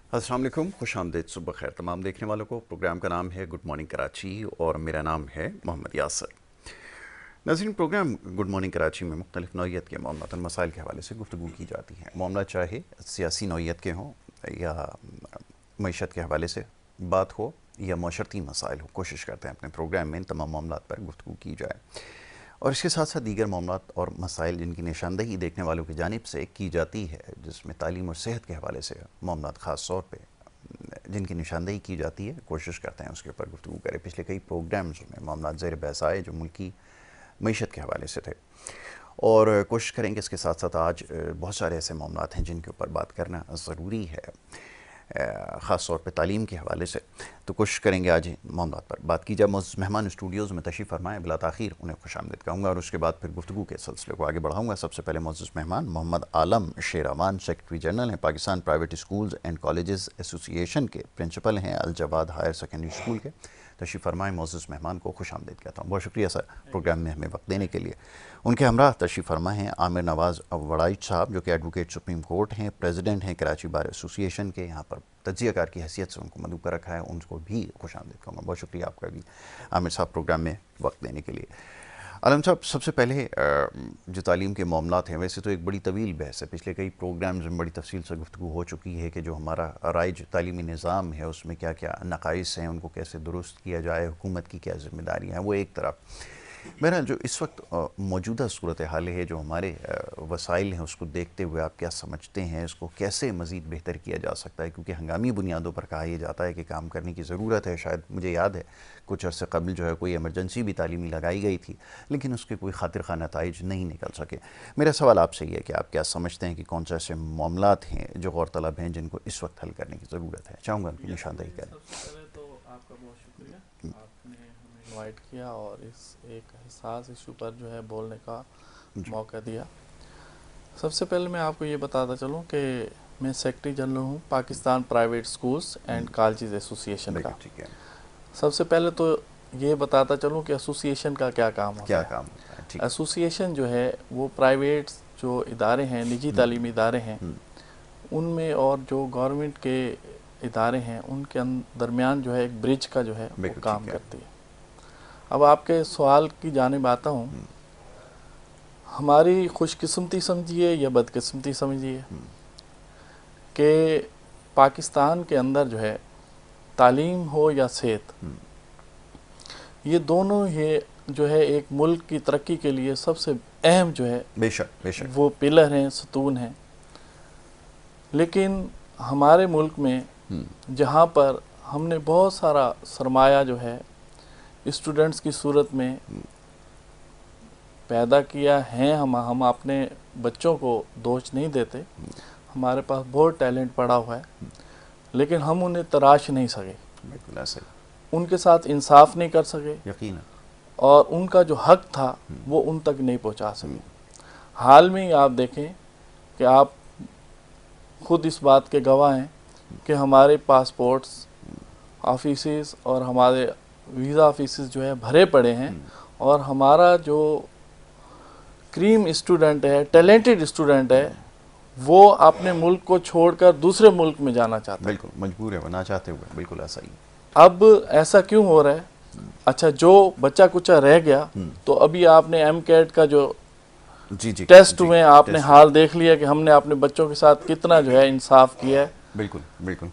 अस्सलाम वालेकुम, खुशामदीद, सुबह खैर तमाम देखने वालों को। प्रोग्राम का नाम है गुड मॉर्निंग कराची और मेरा नाम है मोहम्मद यासर। नाज़रीन, प्रोग्राम गुड मॉर्निंग कराची में मुख्तलिफ नौइयत के मामलात और मसाइल के हवाले से गुफ्तगू की जाती हैं। मामला चाहे सियासी नौइयत के हों या मईशत के हवाले से बात हो या माशरती मसाइल हो, कोशिश करते हैं अपने प्रोग्राम में इन तमाम मामलात पर गुफ्तगू की जाए। और इसके साथ साथ दीगर मामलात और मसाइल जिनकी निशानदही देखने वालों की जानिब से की जाती है, जिसमें तालीम और सेहत के हवाले से मामलात ख़ास तौर पर जिनकी निशानदही की जाती है, कोशिश करते हैं उसके ऊपर गुफ्तगू करें। पिछले कई प्रोग्राम्स में मामलात ज़ेर बहस आए जो मुल्की मईशत के हवाले से थे, और कोशिश करेंगे इसके साथ साथ आज बहुत सारे ऐसे मामलात हैं जिनके ऊपर बात करना ज़रूरी है, ख़ास तौर पे तालीम के हवाले से। तो कोशिश करेंगे आज मामलात पर बात की जाए। मुझ मेहमान स्टूडियोज़ में तशरीफ़ फरमाएँ, बिला ताख़ीर उन्हें खुशामदीद कहूँगा और उसके बाद फिर गुफ्तगू के सिलसिले को आगे बढ़ाऊँगा। सबसे पहले मुअज़्ज़ज़ मेहमान मोहम्मद आलम शेरावान, सेक्रेटरी जनरल हैं, Pakistan private schools and colleges association के प्रिंसिपल हैं, अल जवाद हायर सेकेंडरी स्कूल के। तशरीफ़ फरमाएँ, मुअज़्ज़ज़ मेहमान को खुशामदीद कहता हूँ। बहुत शुक्रिया सर प्रोग्राम में हमें वक्त देने के लिए। उनके हमरा तशरीफ़ फरमा हैं आमिर नवाज़ वड़ाइच साहब, जो कि एडवोकेट सुप्रीम कोर्ट हैं, प्रेसिडेंट हैं कराची बार एसोसिएशन के। यहाँ पर तज्ज़ियाकार की हैसियत से उनको मदऊ कर रखा है, उनको भी खुशामदीद कहूँगा। बहुत शुक्रिया आपका भी आमिर साहब प्रोग्राम में वक्त देने के लिए। आलम साहब, सबसे पहले जो तालीम के मामलात हैं, वैसे तो एक बड़ी तवील बहस है, पिछले कई प्रोग्राम्स में बड़ी तफसील से गुफ्तगू हो चुकी है कि जो हमारा राइज तालीमी निज़ाम है उसमें क्या क्या नक़ाइस हैं, उनको कैसे दुरुस्त किया जाए, हुकूमत की क्या ज़िम्मेदारियाँ हैं, वो एक तरफ। बहरहाल जो इस वक्त मौजूदा सूरत हाल है, जो हमारे वसाइल हैं, उसको देखते हुए आप क्या समझते हैं, इसको कैसे मज़ीद बेहतर किया जा सकता है? क्योंकि हंगामी बुनियादों पर कहा यह जाता है कि काम करने की ज़रूरत है। शायद मुझे याद है कुछ अर्से कबल जो है कोई एमरजेंसी भी तालीमी लगाई गई थी, लेकिन उसके कोई खातिर खा नताइज नहीं निकल सके। मेरा सवाल आपसे ये है कि आप क्या समझते हैं कि कौन से ऐसे मामलात हैं जो गौरतलब हैं जिनको इस वक्त हल करने की ज़रूरत है? चाहूँगा उनकी निशानदेही करें। सबसे पहले तो आपका बहुत शुक्रिया, आपने हमें इनवाइट किया और इस एक हसास इशू पर जो है बोलने का मौका दिया। सबसे पहले मैं आपको ये बताता चलूँ कि मैं सेक्रेटरी जनरल हूँ Pakistan private schools and colleges association का। ठीक है, सबसे पहले तो ये बताता चलूँ कि एसोसिएशन का क्या काम होता क्या है। काम होता है? ठीक। एसोसिएशन जो है वो प्राइवेट जो इदारे हैं, निजी तालीमी इदारे हैं, उनमें और जो गवर्नमेंट के इदारे हैं उनके दरमियान जो है एक ब्रिज का जो है वो काम करती है। अब आपके सवाल की जानिब आता हूँ। हमारी खुशकिस्मती समझिए या बदकिस्मती समझिए कि पाकिस्तान के अंदर जो है तालीम हो या सेहत, ये दोनों ये जो है एक मुल्क की तरक्की के लिए सबसे अहम जो है बेशक वो पिलर हैं, सतून हैं। लेकिन हमारे मुल्क में जहाँ पर हमने बहुत सारा सरमाया जो है स्टूडेंट्स की सूरत में पैदा किया है, हम अपने बच्चों को दोष नहीं देते, हमारे पास बहुत टैलेंट पड़ा हुआ है, लेकिन हम उन्हें तराश नहीं सके, बिल्कुल ऐसे उनके साथ इंसाफ नहीं कर सके, यकीन, और उनका जो हक था वो उन तक नहीं पहुंचा सके। हाल में ही आप देखें कि आप खुद इस बात के गवाह हैं कि हमारे पासपोर्ट्स ऑफिसेस और हमारे वीज़ा ऑफिसेस जो है भरे पड़े हैं, और हमारा जो क्रीम स्टूडेंट है, टैलेंटेड स्टूडेंट है, वो अपने मुल्क को छोड़कर दूसरे मुल्क में जाना चाहता है। बिल्कुल मजबूर है, बना चाहते हुए, बिल्कुल ऐसा ही। अब ऐसा क्यों हो रहा है? अच्छा, जो बच्चा कुचा रह गया, तो अभी आपने एमकेट का जो टेस्ट हुए आपने हाल देख लिया कि हमने अपने बच्चों के साथ कितना जो है इंसाफ किया है। बिल्कुल बिल्कुल।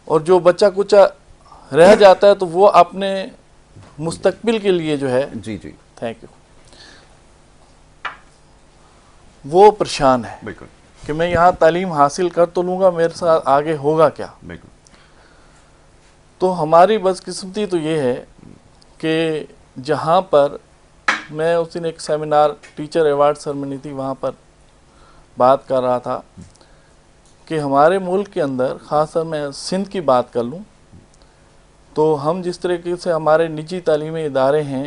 और जो बच्चा कुचा रह जाता है तो वो अपने मुस्तकबिल के लिए जो है, थैंक यू, वो परेशान है बिल्कुल कि मैं यहाँ तालीम हासिल कर तो लूँगा, मेरे साथ आगे होगा क्या। बिल्कुल। तो हमारी बदकिस्मती तो ये है कि जहाँ पर मैं उस दिन एक सेमिनार टीचर अवार्ड सेरेमनी थी, वहाँ पर बात कर रहा था कि हमारे मुल्क के अंदर, ख़ासकर मैं सिंध की बात कर लूँ, तो हम जिस तरीके से हमारे निजी तालीमी इदारे हैं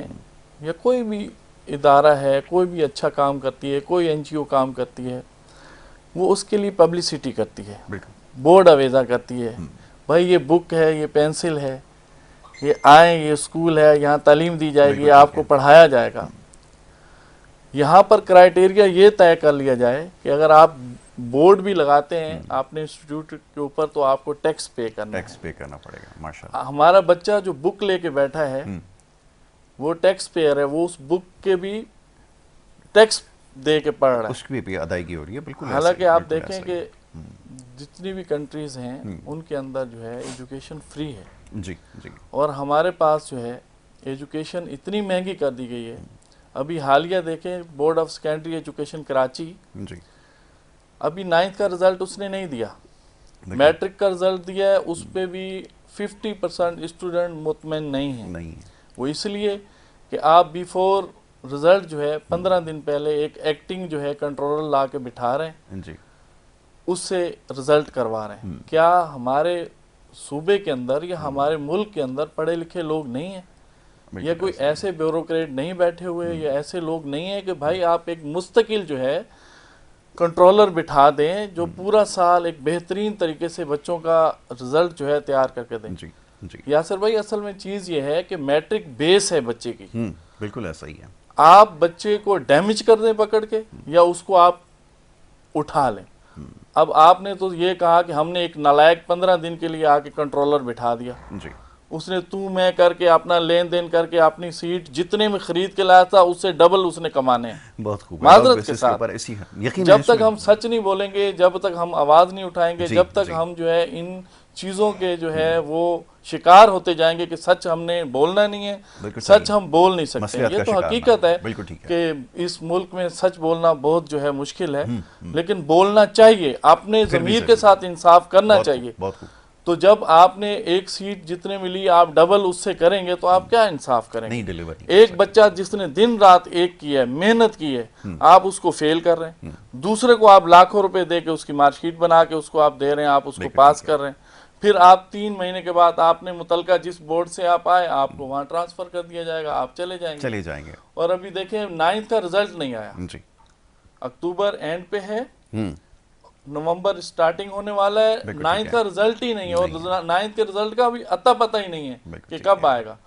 या कोई भी इदारा है, कोई भी अच्छा काम करती है, कोई एनजीओ काम करती है, वो उसके लिए पब्लिसिटी करती है, बोर्ड अवेज़ा करती है, भाई ये बुक है, ये पेंसिल है, ये आए, ये स्कूल है, यहाँ तालीम दी जाएगी, आपको पढ़ाया जाएगा। यहाँ पर क्राइटेरिया ये तय कर लिया जाए कि अगर आप बोर्ड भी लगाते हैं आपने इंस्टीट्यूट के ऊपर तो आपको टैक्स पे करना टैक्स पे करना पड़ेगा। माशाल्लाह। हमारा बच्चा जो बुक लेके बैठा है वो टैक्स पेयर है, वो उस बुक के भी टैक्स दे के पढ़ रहा है, उसकी भी अदायगी हो रही है। बिल्कुल। हालांकि आप देखें कि जितनी भी कंट्रीज हैं उनके अंदर जो है एजुकेशन फ्री है जी जी। और हमारे पास जो है एजुकेशन इतनी महंगी कर दी गई है। अभी हालिया देखें board of secondary education Karachi जी, अभी 9th का रिजल्ट उसने नहीं दिया, मैट्रिक का रिजल्ट दिया है, उस पर भी 50% स्टूडेंट मुतमईन नहीं है। वो इसलिए कि आप बिफोर रिजल्ट जो है 15 दिन पहले एक एक्टिंग जो है कंट्रोलर ला के बिठा रहे हैं जी, उससे रिजल्ट करवा रहे हैं। क्या हमारे सूबे के अंदर या हमारे मुल्क के अंदर पढ़े लिखे लोग नहीं हैं, या कोई ऐसे ब्यूरोक्रेट नहीं बैठे हुए, या ऐसे लोग नहीं है कि भाई आप एक मुस्तकिल जो है कंट्रोलर बिठा दें जो पूरा साल एक बेहतरीन तरीके से बच्चों का रिजल्ट जो है तैयार करके दें। जी जी। यासर भाई असल में चीज़ ये है कि मैट्रिक बेस है बच्चे की। बिल्कुल ऐसा ही है। आप बच्चे को डैमेज कर दें पकड़ के या उसको आप उठा लें। अब आपने तो ये कहा कि हमने एक नालायक 15 दिन के लिए आके कंट्रोलर बिठा दिया जी। उसने तू मैं करके अपना लेन देन करके अपनी सीट जितने में खरीद के लाया था उससे डबल उसने कमाने हैं। बहुत खूब। माजरत के साथ जब तक हम सच नहीं बोलेंगे, जब तक हम आवाज नहीं उठाएंगे, जब तक हम जो है इन चीजों के जो है वो शिकार होते जाएंगे कि सच हमने बोलना नहीं है, सच हम बोल नहीं सकते। ये तो हकीकत है कि इस मुल्क में सच बोलना बहुत जो है मुश्किल है, लेकिन बोलना चाहिए, अपने ज़मीर के साथ इंसाफ करना चाहिए। तो जब आपने एक सीट जितने मिली आप डबल उससे करेंगे तो आप क्या इंसाफ करेंगे? नहीं डिलीवर। एक बच्चा जिसने दिन रात एक की है, मेहनत की है, आप उसको फेल कर रहे हैं। दूसरे को आप लाखों रुपए दे के उसकी मार्कशीट बना के उसको आप दे रहे हैं, आप उसको पास कर रहे हैं। फिर आप 3 महीने के बाद आपने मुतलका जिस बोर्ड से आप आए आपको वहां ट्रांसफर कर दिया जाएगा, आप चले जाएंगे। और अभी देखें 9th का रिजल्ट नहीं आया जी। अक्टूबर एंड पे है, नवंबर स्टार्टिंग होने वाला है, 9th का रिजल्ट ही नहीं है और 9th के रिजल्ट का अभी अता पता ही नहीं है कि कब आएगा।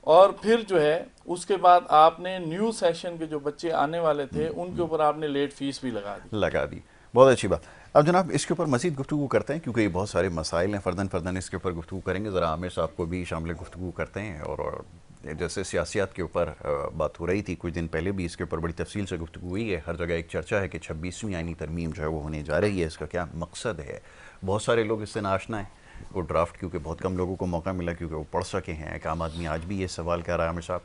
और फिर जो है उसके बाद आपने न्यू सेशन के जो बच्चे आने वाले थे उनके ऊपर आपने लेट फीस भी लगा दी। बहुत अच्छी बात। अब जनाब इसके ऊपर मज़ीद गुफ्तगू करते हैं क्योंकि ये बहुत सारे मसाइल हैं, फ़र्दन इसके ऊपर गुफ्तगू करेंगे। ज़रा आमिर साहब को भी शामिल गुफ्तगू करते हैं। और जैसे सियासियात के ऊपर बात हो रही थी कुछ दिन पहले भी, इसके ऊपर बड़ी तफसील से गुफ्तगू हुई है। हर जगह एक चर्चा है कि 26वीं आईनी तरमीम जो है वो होने जा रही है, इसका क्या मकसद है? बहुत सारे लोग इससे नाशना है। वो ड्राफ्ट क्योंकि बहुत कम लोगों को मौका मिला क्योंकि वो पढ़ सके हैं। एक आम आदमी आज भी ये सवाल कर रहा है आमिर साहब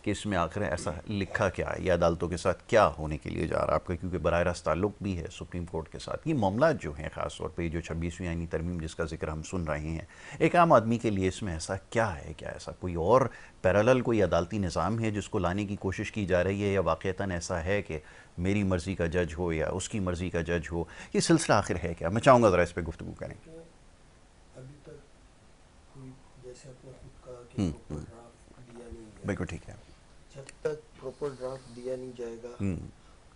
कि इसमें आखिर ऐसा लिखा क्या है या अदालतों के साथ क्या होने के लिए जा रहा है आपका, क्योंकि बराह रास्त ताल्लुक भी है सुप्रीम कोर्ट के साथ। ये मामला जो हैं ख़ास तौर पे जो 26वीं आईनी तरमीम जिसका जिक्र हम सुन रहे हैं, एक आम आदमी के लिए इसमें ऐसा क्या है? क्या ऐसा कोई और पैरेलल कोई अदालती निज़ाम है जिसको लाने की कोशिश की जा रही है, या वाक़ईतन ऐसा है कि मेरी मर्ज़ी का जज हो या उसकी मर्ज़ी का जज हो? ये सिलसिला आखिर है क्या? मैं चाहूँगा ज़रा इस पर गुफ्तगू करें। अभी तक जैसे आपने खुद कहा कि प्रॉपर ड्राफ्ट दिया नहीं है, बिल्कुल ठीक है। जब तक प्रॉपर ड्राफ्ट दिया नहीं जाएगा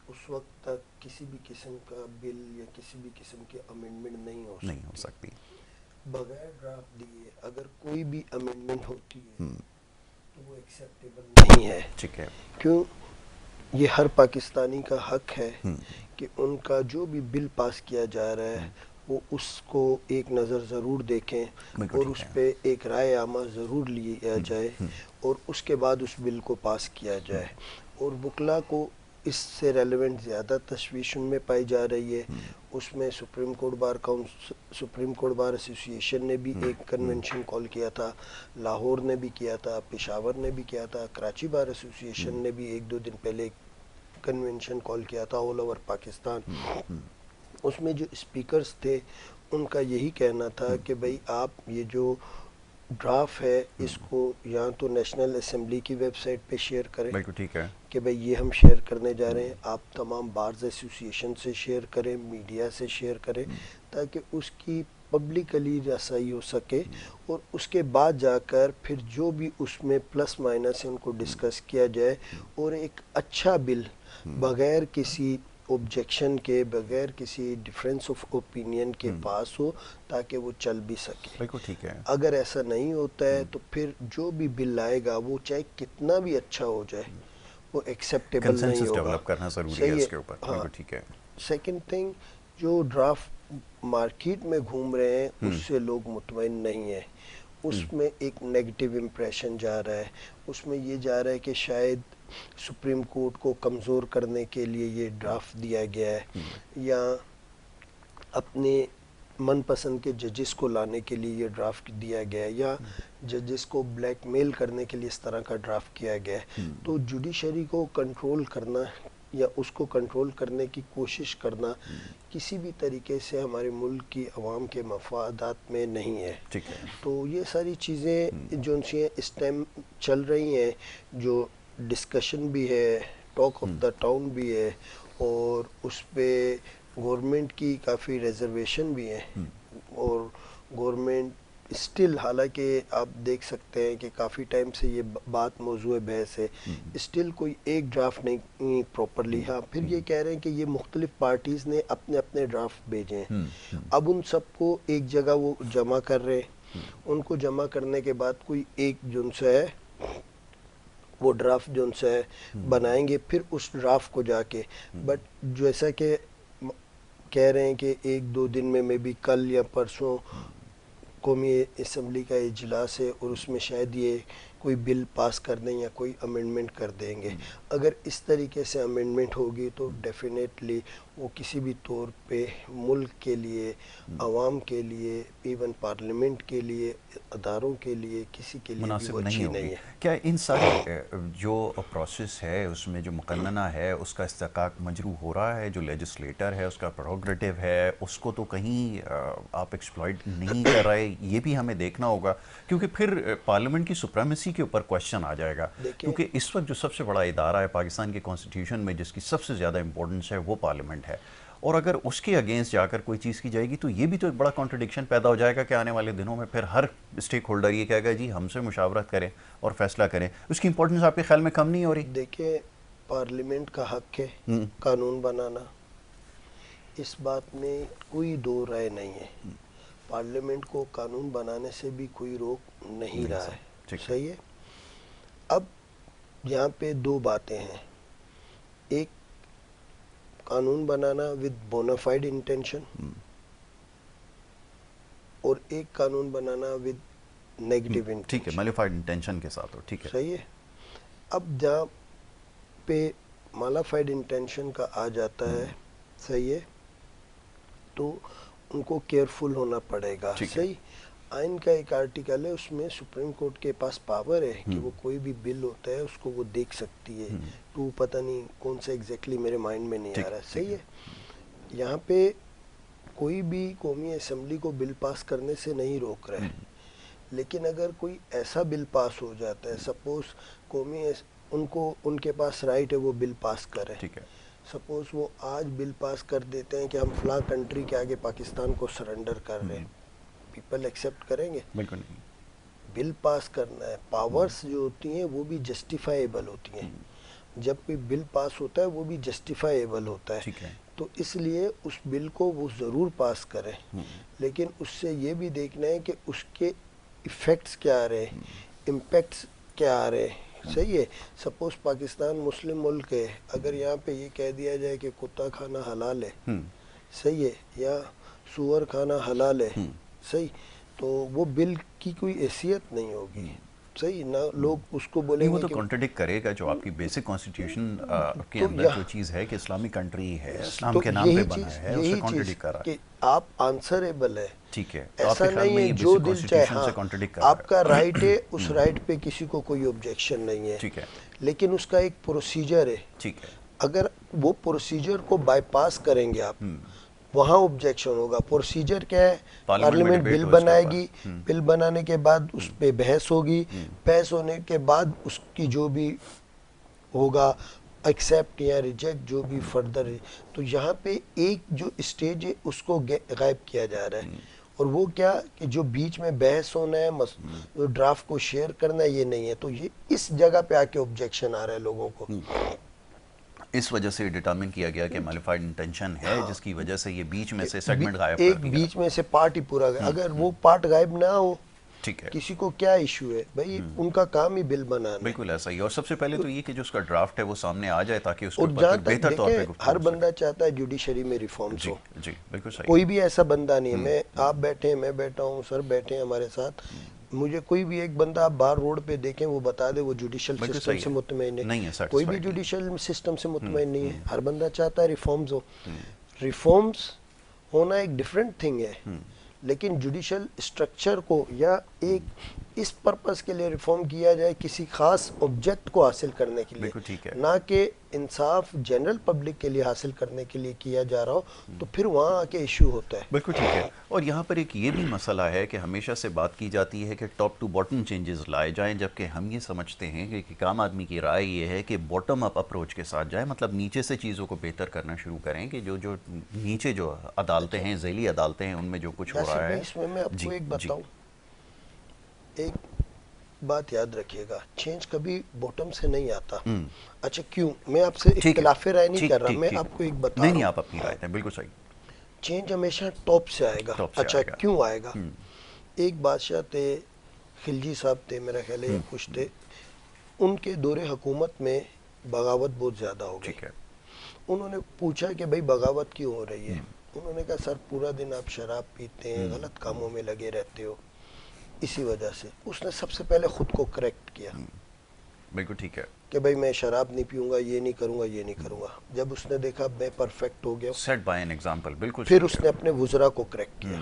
उस वक्त तक किसी भी किस्म का बिल या किसी भी किस्म की अमेंडमेंट नहीं हो सकती। बगैर ड्राफ्ट दिए अगर कोई भी अमेंडमेंट होती है तो वो एक्सेप्टेबल नहीं है। ठीक है। क्यों? ये हर पाकिस्तानी का हक है कि उनका जो भी बिल पास किया जा रहा है वो उसको एक नज़र ज़रूर देखें और उस पर एक राय आमा ज़रूर लिया जाए और उसके बाद उस बिल को पास किया जाए। और वकला को इससे रेलेवेंट ज़्यादा तशवीश उनमें पाई जा रही है। उसमें सुप्रीम कोर्ट बार एसोसिएशन ने भी एक कन्वेंशन कॉल किया था, लाहौर ने भी किया था, पेशावर ने भी किया था, कराची बार एसोसिएशन ने भी 1-2 दिन पहले कन्वेंशन कॉल किया था ऑल ओवर पाकिस्तान। उसमें जो स्पीकर्स थे उनका यही कहना था कि भाई आप ये जो ड्राफ्ट है इसको या तो नेशनल असेंबली की वेबसाइट पे शेयर करें, बिल्कुल ठीक है, कि भाई ये हम शेयर करने जा रहे हैं, आप तमाम बार्स एसोसिएशन से शेयर करें, मीडिया से शेयर करें, ताकि उसकी पब्लिकली रसाई हो सके और उसके बाद जाकर फिर जो भी उसमें प्लस माइनस है उनको डिस्कस किया जाए और एक अच्छा बिल बगैर किसी ऑब्जेक्शन के, बगैर किसी डिफरेंस ऑफ ओपिनियन के पास हो ताकि वो चल भी सके। बिल्कुल ठीक है। अगर ऐसा नहीं होता है तो फिर जो भी बिल आएगा वो चाहे कितना भी अच्छा हो जाए वो एक्सेप्टेबल नहीं कंसेंसस होगा। डेवलप करना ज़रूरी है सही है, इसके ऊपर। हाँ। बिल्कुल ठीक है। सेकंड थिंग, जो ड्राफ्ट मार्केट में घूम रहे हैं उससे लोग मुतमईन नहीं है। उसमें एक नेगेटिव इम्प्रेशन जा रहा है, उसमें ये जा रहा है कि शायद सुप्रीम कोर्ट को कमज़ोर करने के लिए ये ड्राफ्ट दिया गया है, या अपने मनपसंद के जजेस को लाने के लिए ये ड्राफ्ट दिया गया है, या जजेस को ब्लैकमेल करने के लिए इस तरह का ड्राफ्ट किया गया है। तो जुडिशरी को कंट्रोल करना या उसको कंट्रोल करने की कोशिश करना किसी भी तरीके से हमारे मुल्क की आवाम के मफादात में नहीं है। ठीक है। तो ये सारी चीज़ें जो उनसे इस टाइम चल रही हैं, जो डिस्कशन भी है, टॉक ऑफ द टाउन भी है, और उस पे गवर्नमेंट की काफ़ी रिजर्वेशन भी है, और गवर्नमेंट स्टिल, हालांकि आप देख सकते हैं कि काफ़ी टाइम से ये बात मौजूद बहस है, स्टिल कोई एक ड्राफ्ट नहीं प्रॉपरली। हाँ, फिर ये कह रहे हैं कि ये मुख्तलिफ पार्टीज़ ने अपने अपने ड्राफ्ट भेजे हैं, अब उन सबको एक जगह वो जमा कर रहे हैं। उनको जमा करने के बाद कोई एक जो है वो ड्राफ्ट जो है बनाएंगे, फिर उस ड्राफ्ट को जाके, बट जैसा कि कह रहे हैं कि एक दो दिन में मे बी कल या परसों कौमी असम्बली का इजलास है और उसमें शायद ये कोई बिल पास कर दें या कोई अमेंडमेंट कर देंगे। अगर इस तरीके से अमेंडमेंट होगी तो डेफिनेटली वो किसी भी तौर पे मुल्क के लिए, आवाम के लिए, इवन पार्लियामेंट के लिए, अदारों के लिए, किसी के लिए भी मुनासिब वो नहीं अच्छी होगी। नहीं है। क्या इन सारे जो प्रोसेस है उसमें जो मुकन्नना है उसका इस्तेकाक मजरू हो रहा है, जो लेजिस्लेटर है उसका प्रोग्रेटिव है, उसको तो कहीं आप एक्सप्लॉइट नहीं कर रहे, ये भी हमें देखना होगा, क्योंकि फिर पार्लियामेंट की सुप्रीमेसी के ऊपर क्वेश्चन आ जाएगा। क्योंकि इस वक्त जो सबसे बड़ा इदारा है पाकिस्तान के कॉन्स्टिट्यूशन में जिसकी सबसे ज़्यादा इंपॉर्टेंस है वो पार्लियामेंट है, और अगर उसके अगेंस्ट जाकर कोई चीज़ की जाएगी तो ये भी तो एक बड़ा कॉन्ट्रडिक्शन पैदा हो जाएगा कि आने वाले दिनों में फिर हर स्टेक होल्डर ये कहेगा जी हमसे मुशावरत करें और फैसला करें। उसकी इंपॉर्टेंस आपके ख्याल में कम नहीं हो रही? देखिए, पार्लियामेंट का हक है कानून बनाना, इस बात में कोई दो राय नहीं है। पार्लियामेंट को कानून बनाने से भी कोई रोक नहीं रहा है, सही है। अब यहाँ पे दो बातें हैं, एक कानून बनाना विद बोनाफाइड इंटेंशन, और एक कानून बनाना विद नेगेटिव इंटेंशन। ठीक है, मैलिफाइड इंटेंशन के साथ हो, ठीक है, सही है। अब जहाँ पे मैलिफाइड इंटेंशन का आ जाता है, सही है, तो उनको केयरफुल होना पड़ेगा, सही। आइन का एक आर्टिकल है, उसमें सुप्रीम कोर्ट के पास पावर है कि वो कोई भी बिल होता है उसको वो देख सकती है। तो पता नहीं कौन सा एग्जैक्टली मेरे माइंड में नहीं आ रहा, सही है। यहाँ पे कोई भी कौमी असम्बली को बिल पास करने से नहीं रोक रहा है, लेकिन अगर कोई ऐसा बिल पास हो जाता है, सपोज उनके पास राइट है वो बिल पास करे, ठीक है। सपोज वो आज बिल पास कर देते हैं कि हम फला कंट्री के आगे पाकिस्तान को सरेंडर कर रहे हैं, पीपल एक्सेप्ट करेंगे? बिल्कुल नहीं। बिल पास करना है, पावर्स जो होती हैं वो भी जस्टिफाइबल होती हैं। जब कोई बिल पास होता है वो भी जस्टिफाइबल होता है, ठीक है। तो इसलिए उस बिल को वो ज़रूर पास करें, लेकिन उससे ये भी देखना है कि उसके इफ़ेक्ट्स क्या आ रहे हैं, इम्पैक्ट्स क्या आ रहे हैं, सही है। सपोज पाकिस्तान मुस्लिम मुल्क है, अगर यहाँ पे ये कह दिया जाए कि कुत्ता खाना हलाल है, सही है, या सूअर खाना हलाल है, सही, तो वो बिल की कोई हैसियत नहीं होगी, सही ना। लोग उसको बोलेंगे वो तो कि कॉन्ट्रडिक्ट करेगा जो आपकी बेसिक कॉन्स्टिट्यूशन के तो अंदर जो चीज़ है कि इस्लामी कंट्री है, इस्लाम तो के नाम पे यही बना चीज़, है, यही उससे कॉन्ट्रडिक्ट कर रहा है कि आप आंसरेबल है, ठीक है। तो ऐसा आपके ख्याल नहीं में है ये जो बेसिक दिल चाहे, कॉन्स्टिट्यूशन से कॉन्ट्रडिक्ट कर रहा है? आपका राइट है, उस राइट पे किसी को कोई ऑब्जेक्शन नहीं है, ठीक है, लेकिन उसका एक प्रोसीजर है, ठीक है। अगर वो प्रोसीजर को बाईपास करेंगे आप, वहाँ ऑब्जेक्शन होगा। प्रोसीजर क्या है? पार्लियामेंट बिल बनाएगी, बिल बनाने के बाद उस पर बहस होगी, बहस होने के बाद उसकी जो भी होगा एक्सेप्ट या रिजेक्ट, जो भी फर्दर है, तो यहाँ पे एक जो स्टेज है उसको गायब किया जा रहा है, और वो क्या कि जो बीच में बहस होना है, जो ड्राफ्ट को शेयर करना है, ये नहीं है। तो ये इस जगह पे आके ऑब्जेक्शन आ रहा है लोगों को। इस वजह से डिटरमिन किया गया कि मैलिफाइड इंटेंशन है, जिसकी वजह से ये बीच में से सेगमेंट गायब कर एक दिया। बीच में से पार्ट ही पूरा गायब। अगर वो पार्ट गायब ना हो ठीक है। किसी को क्या इशू है भाई, उनका काम ही बिल बनाना है। बिल्कुल ऐसा ही। और सबसे पहले तो ये कि जो उसका ड्राफ्ट है वो सामने आ जाए ताकि उसके और ऊपर जहाँ फिर तक बेहतर तौर पे देखें, गुफ्तगू हर हो सके। बंदा चाहता है जुडिशरी में रिफॉर्म्स जी हो। जी बिल्कुल सही। कोई भी ऐसा बंदा नहीं है, मैं आप बैठे हैं, मैं बैठा हूँ, सर बैठे हैं हमारे साथ, मुझे कोई भी एक बंदा आप बाहर रोड पे देखें वो बता दे वो जुडिशल बिल्कुल सिस्टम सही से है। मुतमईन नहीं है। है, कोई भी satisfied नहीं है। जुडिशल सिस्टम से मुतमईन नहीं है। हर बंदा चाहता है रिफॉर्म्स हो। रिफॉर्म्स होना एक डिफरेंट थिंग है, लेकिन जुडिशल स्ट्रक्चर को या एक इस पर्पस के लिए रिफॉर्म किया जाए किसी खास ऑब्जेक्ट को हासिल करने के लिए, बिल्कुल ठीक है। ना कि इंसाफ जनरल पब्लिक के लिए हासिल करने के लिए किया जा रहा हो, तो फिर वहाँ आके इशू होता है। बिल्कुल ठीक है। और यहाँ पर एक ये भी मसला है कि हमेशा से बात की जाती है कि टॉप टू बॉटम चेंजेस लाए जाएं, जबकि हम ये समझते हैं कि आम आदमी की राय ये है कि बॉटम अप अप्रोच के साथ जाए, मतलब नीचे से चीज़ों को बेहतर करना शुरू करें कि जो जो नीचे जो अदालतें हैं, ज़ैली अदालतें हैं, उनमें जो कुछ हो यासिर रहा भाई, है। इसमें मैं आपको जी एक जी बताऊं, एक बात याद रखिएगा, चेंज कभी बॉटम से नहीं आता। अच्छा क्यों, मैं आपसे ठीक है। इख्तिलाफ राय नहीं ठीक कर रहा, ठीक मैं ठीक। आपको एक बता नहीं रहा नहीं, हूँ, आप अपनी राय दें, बिल्कुल सही। चेंज हमेशा टॉप से आएगा। टॉप से अच्छा आएगा। क्यों आएगा, एक बादशाह थे, खिलजी साहब थे मेरा ख्याल है, या कुछ थे, उनके दौरे हुकूमत में बगावत बहुत ज़्यादा हो गई। ठीक है। उन्होंने पूछा कि भाई बगावत क्यों हो रही है। उन्होंने कहा सर पूरा दिन आप शराब पीते हैं, गलत कामों में लगे रहते हो, इसी वजह से। उसने सबसे पहले खुद को करेक्ट किया बिल्कुल ठीक है। कि भाई मैं शराब नहीं पीऊंगा, ये नहीं करूंगा, ये नहीं करूंगा। जब उसने देखा मैं परफेक्ट हो गया, सेट बाय एन एग्जांपल, बिल्कुल फिर सही उसने है। अपने वुजरा को करेक्ट किया।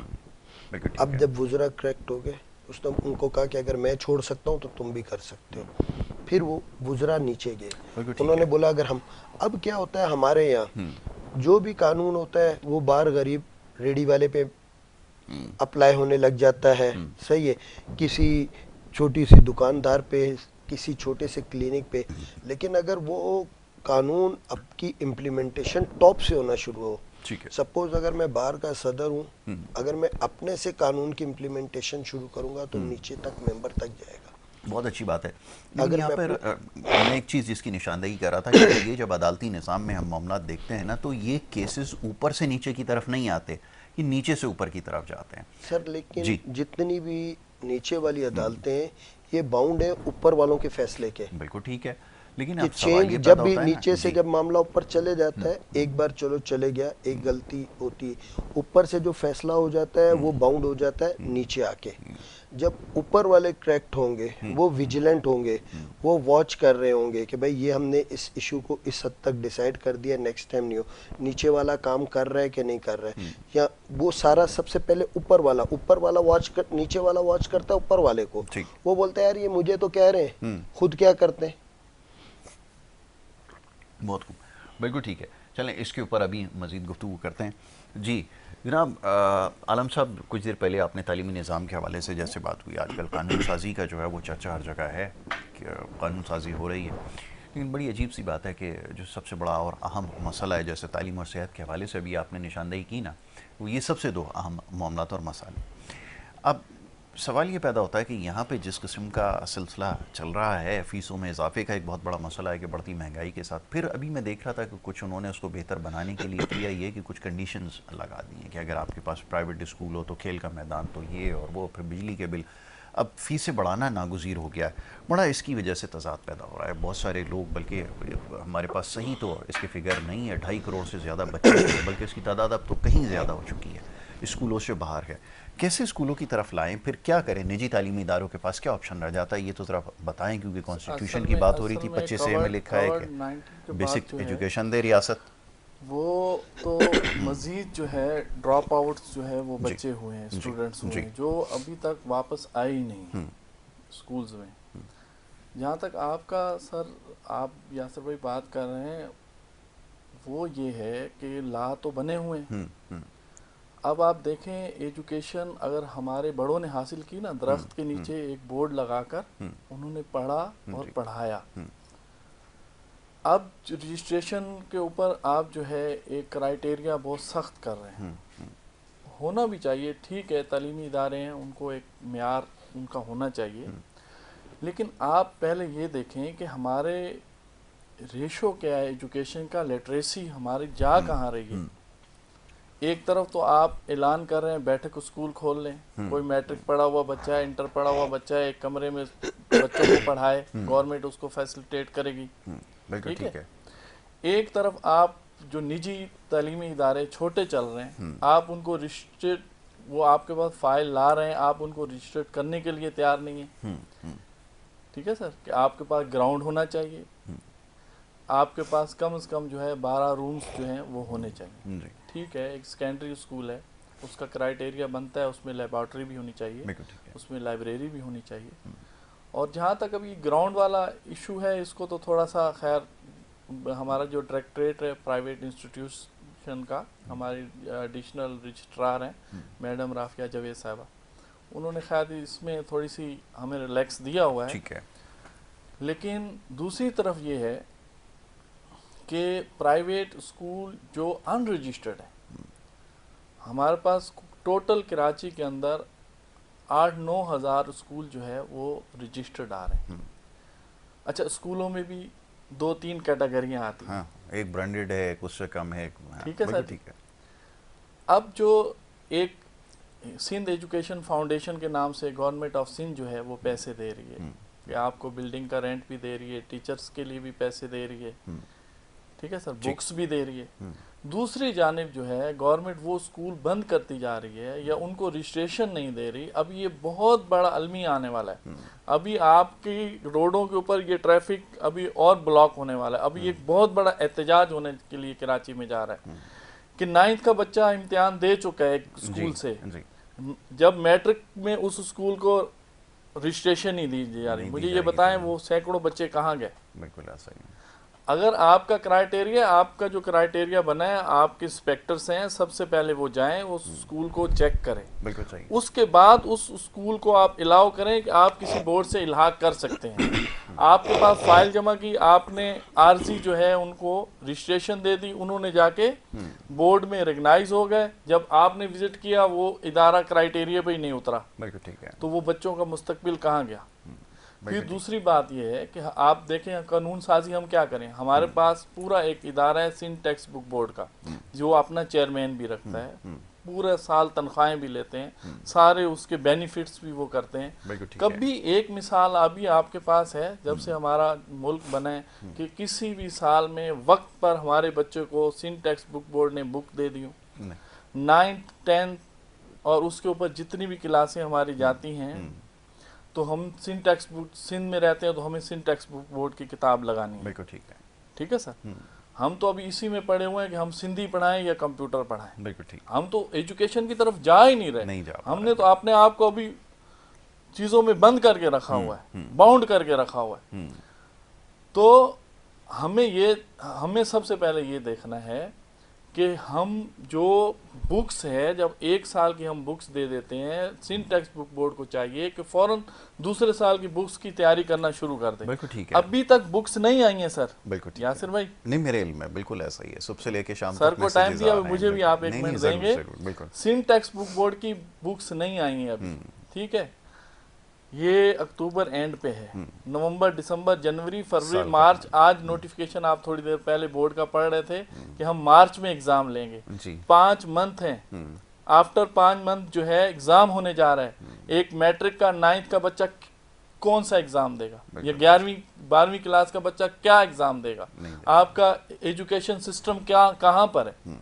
बिल्कुल ठीक अब है। जब वुजरा करेक्ट हो गए, उसने उनको कहा कि अगर मैं छोड़ सकता हूं तो तुम भी कर सकते हो। फिर वो वुजरा नीचे गए, बिल्कुल ठीक उन्होंने है। बोला अगर हम, अब क्या होता है हमारे यहाँ जो भी कानून होता है वो बाहर गरीब रेडी वाले पे अप्लाई होने लग जाता है। सही है, किसी छोटी सी दुकानदार पे, किसी छोटे से क्लिनिक पे। लेकिन अगर वो कानून अब की इम्प्लीमेंटेशन टॉप से होना शुरू हो, ठीक है। सपोज अगर मैं बाहर का सदर हूँ, अगर मैं अपने से कानून की इम्प्लीमेंटेशन शुरू करूँगा तो नीचे तक मेंबर तक जाएगा। बहुत अच्छी बात है। लेकिन अगर यहाँ मैं पर अपने मैं एक चीज़ जिसकी निशानदेही कर रहा था कि ये जब अदालती निज़ाम में हम मामला देखते हैं ना, तो ये केसेस ऊपर से नीचे की तरफ नहीं आते, ये नीचे से ऊपर की तरफ जाते हैं। सर लेकिन जी। जितनी भी नीचे वाली अदालतें हैं ये बाउंड है ऊपर वालों के फैसले के, बिल्कुल ठीक है। लेकिन कि अब सवाल चेंज ये जब पैदा भी होता है ना। नीचे से जी जब मामला ऊपर चले जाता है, एक बार चलो चले गया, एक गलती होती है, ऊपर से जो फैसला हो जाता है वो बाउंड हो जाता है नीचे आके। जब ऊपर वाले करेक्ट होंगे, वो विजिलेंट होंगे, वो वॉच कर रहे होंगे कि भाई ये हमने इस इशू को इस हद तक डिसाइड कर दिया, नेक्स्ट टाइम नहीं हो, नीचे वाला काम कर रहा है कि नहीं कर रहा है, या वो सारा सबसे पहले ऊपर वाला वॉच कर, नीचे वाला वॉच करता है ऊपर वाले को। ठीक। वो बोलता है यार ये मुझे तो कह रहे हैं, खुद क्या करते हैं। बहुत खूब, बिल्कुल ठीक है। चलें इसके ऊपर अभी मज़ीद गुफ्तगू करते हैं। जी जनाब, आलम साहब, कुछ देर पहले आपने तालीमी निज़ाम के हवाले से जैसे बात हुई, आजकल कानून साजी का जो है वो चर्चा हर जगह है कि कानून साजी हो रही है, लेकिन बड़ी अजीब सी बात है कि जो सबसे बड़ा और अहम मसला है, जैसे तालीम और सेहत के हवाले से अभी आपने निशानदेही की ना, वो ये सबसे दो अहम मामलात और मसाले। अब सवाल ये पैदा होता है कि यहाँ पे जिस किस्म का सिलसिला चल रहा है, फ़ीसों में इजाफे का एक बहुत बड़ा मसला है कि बढ़ती महंगाई के साथ, फिर अभी मैं देख रहा था कि कुछ उन्होंने उसको बेहतर बनाने के लिए किया ये कि कुछ कंडीशंस लगा दी हैं कि अगर आपके पास प्राइवेट स्कूल हो तो खेल का मैदान तो ये और वो, फिर बिजली के बिल। अब फ़ीसें बढ़ाना नागुज़ीर हो गया है, बड़ा इसकी वजह से तज़ाद पैदा हो रहा है। बहुत सारे लोग, बल्कि हमारे पास सही तो इसके फिगर नहीं है, 2.5 करोड़ से ज़्यादा बच्चे, बल्कि इसकी तादाद अब तो कहीं ज़्यादा हो चुकी है, स्कूलों से बाहर है। कैसे स्कूलों की तरफ लाएं, फिर क्या करें, निजी तालीमी इदारों के पास क्या ऑप्शन रह जाता है, ये तो ज़रा बताएं, क्योंकि कॉन्स्टिट्यूशन की बात हो रही थी, 25 ए में लिखा है कि बेसिक एजुकेशन दे रियासत, वो तो मज़ीद जो है ड्रॉप आउट्स जो है वो बच्चे हुए हैं, स्टूडेंट्स हुए हैं जो अभी तक वापस आए ही नहीं स्कूल्स में। जहाँ तक आपका सर, आप यासर भाई बात कर रहे हैं, वो ये है कि ला तो बने हुए हैं। अब आप देखें, एजुकेशन अगर हमारे बड़ों ने हासिल की ना, दरख्त के नीचे एक बोर्ड लगाकर उन्होंने पढ़ा और पढ़ाया। अब रजिस्ट्रेशन के ऊपर आप जो है एक क्राइटेरिया बहुत सख्त कर रहे हैं, होना भी चाहिए, ठीक है, तालीमी इदारे हैं, उनको एक मेयार उनका होना चाहिए, लेकिन आप पहले ये देखें कि हमारे रेशो क्या है एजुकेशन का, लिटरेसी हमारी जा कहाँ रही है। एक तरफ तो आप ऐलान कर रहे हैं बैठक स्कूल खोल लें, कोई मैट्रिक पढ़ा हुआ बच्चा है, इंटर पढ़ा हुआ बच्चा है, एक कमरे में बच्चों को पढ़ाए, गवर्नमेंट उसको फैसिलिटेट करेगी, बिल्कुल ठीक है। एक तरफ आप जो निजी तालीमी इदारे छोटे चल रहे हैं, आप उनको रजिस्टर्ड, वो आपके पास फाइल ला रहे हैं, आप उनको रजिस्टर्ड करने के लिए तैयार नहीं है। ठीक है सर, कि आपके पास ग्राउंड होना चाहिए, आपके पास कम से कम जो है 12 रूम्स जो हैं वो होने चाहिए। ठीक है, एक सेकेंडरी स्कूल है, उसका क्राइटेरिया बनता है, उसमें लेबॉर्ट्री भी होनी चाहिए, उसमें लाइब्रेरी भी होनी चाहिए। और जहाँ तक अभी ग्राउंड वाला इशू है, इसको तो थोड़ा सा खैर हमारा जो डायरेक्टरेट है प्राइवेट इंस्टीट्यूशन का, हमारी एडिशनल रजिस्ट्रार हैं मैडम राफिया जावेद साहबा, उन्होंने खैर इसमें थोड़ी सी हमें रिलैक्स दिया हुआ है। ठीक है। लेकिन दूसरी तरफ ये है कि प्राइवेट स्कूल जो अनरजिस्टर्ड है, हमारे पास टोटल कराची के अंदर 8-9 हज़ार स्कूल जो है वो रजिस्टर्ड आ रहे हैं। अच्छा, स्कूलों में भी 2-3 कैटेगरियां आती हैं। हाँ, एक ब्रांडेड है, एक उससे कम है। ठीक है सर, ठीक है। अब जो एक सिंध एजुकेशन फाउंडेशन के नाम से गवर्नमेंट ऑफ सिंध जो है वो पैसे दे रही है, कि आपको बिल्डिंग का रेंट भी दे रही है, टीचर्स के लिए भी पैसे दे रही है, ठीक है सर, बुक्स भी दे रही है। दूसरी जानिब जो है गवर्नमेंट वो स्कूल बंद करती जा रही है या उनको रजिस्ट्रेशन नहीं दे रही। अब ये बहुत बड़ा अलमिया आने वाला है। अभी आपकी रोडों के ऊपर ये ट्रैफिक अभी और ब्लॉक होने वाला है। अभी एक बहुत बड़ा एहतजाज होने के लिए कराची में जा रहा है कि 9th का बच्चा इम्तिहान दे चुका है स्कूल से, जब मैट्रिक में उस स्कूल को रजिस्ट्रेशन नहीं दी जा रही। मुझे ये बताएं वो सैकड़ों बच्चे कहाँ गए? बिल्कुल ऐसा ही है। अगर आपका क्राइटेरिया, आपका जो क्राइटेरिया बना है, आपके इंस्पेक्टर्स हैं, सबसे पहले वो जाएं उस स्कूल को चेक करें, बिल्कुल चाहिए। उसके बाद उस स्कूल को आप अलाउ करें कि आप किसी बोर्ड से इल्हाक कर सकते हैं। आपके पास फाइल जमा की, आपने आरसी जो है उनको रजिस्ट्रेशन दे दी, उन्होंने जाके बोर्ड में रिकग्नाइज हो गए, जब आपने विजिट किया वो इदारा क्राइटेरिया पे ही नहीं उतरा, बिल्कुल ठीक है, तो वो बच्चों का मुस्तकबिल कहाँ गया? फिर दूसरी बात यह है कि आप देखें कानून साजी हम क्या करें। हमारे पास पूरा एक इदारा है सिंध टेक्स्ट बुक बोर्ड का, जो अपना चेयरमैन भी रखता है, पूरे साल तनख्वाहें भी लेते हैं, सारे उसके बेनिफिट्स भी वो करते हैं। कभी एक मिसाल अभी आपके पास है जब से हमारा मुल्क बना है कि किसी भी साल में वक्त पर हमारे बच्चे को सिंध टेक्स्ट बुक बोर्ड ने बुक दे दी, 9th 10th और उसके ऊपर जितनी भी क्लासें हमारी जाती हैं, तो हम सिंध टेक्स्ट बुक सिंध में रहते हैं तो हमें सिंध टेक्स्ट बुक बोर्ड की किताब लगानी है। बिल्कुल ठीक है, ठीक है सर। हम तो अभी इसी में पढ़े हुए हैं कि हम सिंधी पढ़ाएं या कंप्यूटर पढ़ाएं। बिल्कुल ठीक। हम तो एजुकेशन की तरफ जा ही नहीं रहे, नहीं जा हमने तो अपने आप को अभी चीज़ों में बंद करके रखा हुआ है, बाउंड करके रखा हुआ है। तो हमें सबसे पहले ये देखना है कि हम जो बुक्स है, जब 1 साल की हम बुक्स दे देते हैं, सिंध टेक्स्ट बुक बोर्ड को चाहिए कि फौरन दूसरे साल की बुक्स की तैयारी करना शुरू कर दें। बिल्कुल ठीक है। अभी तक बुक्स नहीं आई हैं सर। बिल्कुल ठीक यासिर भाई, नहीं, मेरे इल्म में बिल्कुल ऐसा ही है, सुबह से लेके शाम सर तक को टाइम दिया, मुझे भी आप 1 मिनट देंगे। सिंध टेक्स्ट बुक बोर्ड की बुक्स नहीं आई हैं अभी, ठीक है। ये अक्टूबर एंड पे है, नवंबर, दिसंबर, जनवरी, फरवरी, मार्च, आज नोटिफिकेशन आप थोड़ी देर पहले बोर्ड का पढ़ रहे थे कि हम मार्च में एग्जाम लेंगे। 5 मंथ हैं, आफ्टर 5 मंथ जो है एग्जाम होने जा रहा है। एक मैट्रिक का 9th का बच्चा कौन सा एग्जाम देगा, या 11वीं 12वीं क्लास का बच्चा क्या एग्जाम देगा? आपका एजुकेशन सिस्टम क्या कहाँ पर है?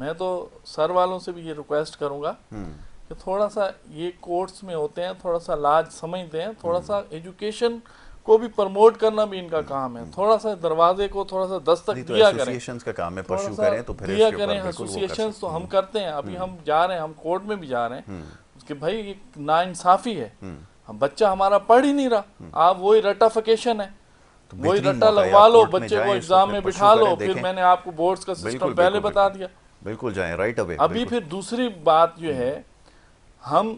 मैं तो सर वालों से भी ये रिक्वेस्ट करूंगा कि थोड़ा सा ये कोर्ट्स में होते हैं, थोड़ा सा लाज समझते हैं, थोड़ा सा एजुकेशन को भी प्रमोट करना भी इनका काम है। थोड़ा सा दरवाजे को थोड़ा सा दस्तक दिया करें, एसोसिएशंस का काम है, परस्यू करें तो फिर दिया करें। एसोसिएशंस तो हम करते हैं, अभी हम जा रहे हैं, हम कोर्ट में भी जा रहे हैं कि भाई ये नाइंसाफी है, बच्चा हमारा पढ़ ही नहीं रहा, आप वही रटाफिकेशन है, वही रट्टा लगवा लो, बच्चे को एग्जाम में बिठा लो। फिर मैंने आपको बोर्ड्स का सिस्टम पहले बता दिया, बिल्कुल जाएं राइट अवे। अभी फिर दूसरी बात जो है, हम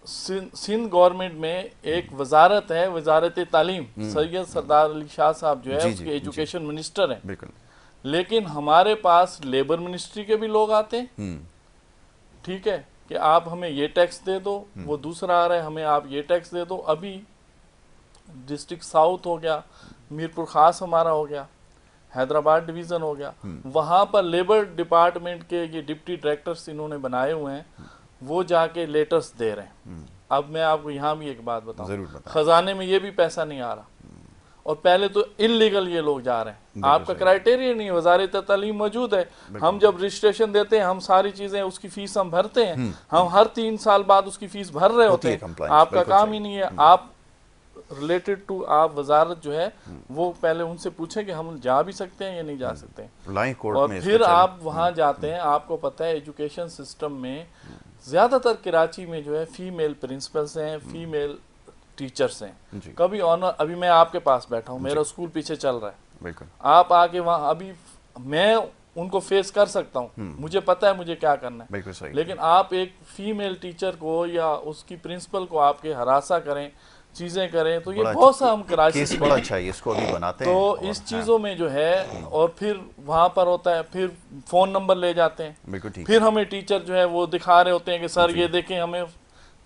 सिंध गवर्नमेंट में एक वजारत है, वजारत तालीम, सैयद सरदार अली शाह साहब जो है उसके एजुकेशन मिनिस्टर हैं, लेकिन हमारे पास लेबर मिनिस्ट्री के भी लोग आते हैं, ठीक है, कि आप हमें ये टैक्स दे दो, वो दूसरा आ रहा है हमें आप ये टैक्स दे दो। अभी डिस्ट्रिक्ट साउथ हो गया, मीरपुर खास हमारा हो गया, हैदराबाद डिवीज़न हो गया, वहाँ पर लेबर डिपार्टमेंट के ये डिप्टी डायरेक्टर्स इन्होंने बनाए हुए हैं, वो जाके लेटर्स दे रहे हैं। अब मैं आपको यहाँ भी एक बात बताऊँ, खजाने में ये भी पैसा नहीं आ रहा, और पहले तो इलीगल ये लोग जा रहे हैं। आपका क्राइटेरिया नहीं है, वजारत तालीम मौजूद है, हम जब रजिस्ट्रेशन देते हैं हम सारी चीज़ें उसकी फ़ीस हम भरते हैं, हम हर 3 साल बाद उसकी फ़ीस भर रहे होते हैं। आपका काम ही नहीं है, आप रिलेटेड टू आप वजारत जो है वो पहले उनसे पूछें कि हम जा भी सकते हैं या नहीं जा सकते हैं, और फिर आप वहाँ जाते हैं। आपको पता है एजुकेशन सिस्टम में ज़्यादातर कराची में जो है फीमेल प्रिंसिपल्स हैं, फीमेल टीचर्स हैं। कभी ऑनर, अभी मैं आपके पास बैठा हूँ, मेरा स्कूल पीछे चल रहा है, आप आके वहाँ, अभी मैं उनको फेस कर सकता हूँ, मुझे पता है मुझे क्या करना है, लेकिन आप एक फीमेल टीचर को या उसकी प्रिंसिपल को आपके हरासा करें, चीज़ें करें, तो ये बहुत सा हम कराची में बड़ा अच्छा है, इसको अभी बनाते हैं। तो इस चीज़ों में जो है, और फिर वहाँ पर होता है, फिर फ़ोन नंबर ले जाते हैं, फिर हमें टीचर जो है वो दिखा रहे होते हैं कि सर ये देखें, हमें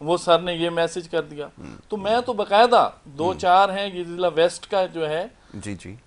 वो सर ने ये मैसेज कर दिया। तो मैं तो बाकायदा 2-4 हैं, ये जिला वेस्ट का जो है, जी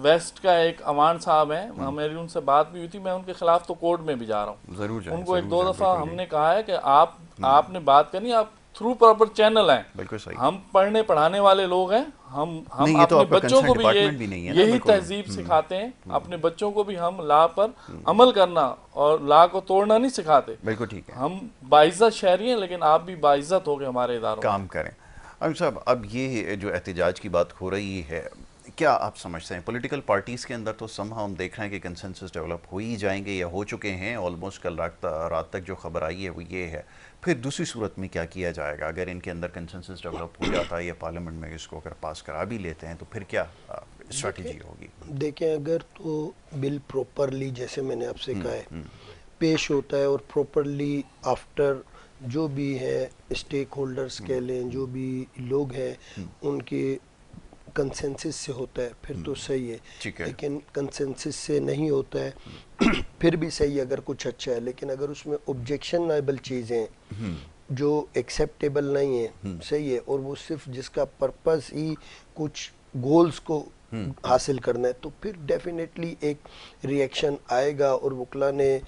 वेस्ट का एक अमान साहब हैं, मेरी उनसे बात भी हुई थी, मैं उनके खिलाफ तो कोर्ट में भी जा रहा हूँ। जरूर उनको 1-2 दफ़ा हमने कहा है कि आपने बात करनी, आप थ्रू प्रॉपर चैनल हैं। बिल्कुल सही। हम पढ़ने पढ़ाने वाले लोग हैं, हम अपने बच्चों को भी यही तहजीब सिखाते हैं, अपने बच्चों को भी हम ला पर अमल करना और ला को तोड़ना नहीं सिखाते। बिल्कुल ठीक है। हम बाइज्जत शहरी हैं, लेकिन आप भी बाइज्जत हो गए हमारे इदारों काम करें। अमीर साहब, अब ये जो एहतजाज की बात हो रही है, क्या आप समझते हैं पॉलिटिकल पार्टीज़ के अंदर तो हम देख रहे हैं कि कंसेंसस डेवलप हो ही जाएंगे या हो चुके हैं ऑलमोस्ट? कल रात तक जो खबर आई है वो ये है। फिर दूसरी सूरत में क्या किया जाएगा अगर इनके अंदर कंसेंसस डेवलप हो जाता है या पार्लियामेंट में इसको अगर पास करा भी लेते हैं, तो फिर क्या स्ट्रैटेजी होगी? देखें, अगर तो बिल प्रॉपरली, जैसे मैंने आपसे कहा है, पेश होता है और प्रॉपरली आफ्टर जो भी है स्टेक होल्डर्स कह लें, जो भी लोग हैं, उनके कंसेंसस से होता है, फिर तो सही है। लेकिन कंसेंसस से नहीं होता है फिर भी सही है अगर कुछ अच्छा है, लेकिन अगर उसमें ऑब्जेक्शनेबल चीज़ें जो एक्सेप्टेबल नहीं है, सही है, और वो सिर्फ जिसका पर्पस ही कुछ गोल्स को हासिल करना है, तो फिर डेफिनेटली एक रिएक्शन आएगा। और वकला ने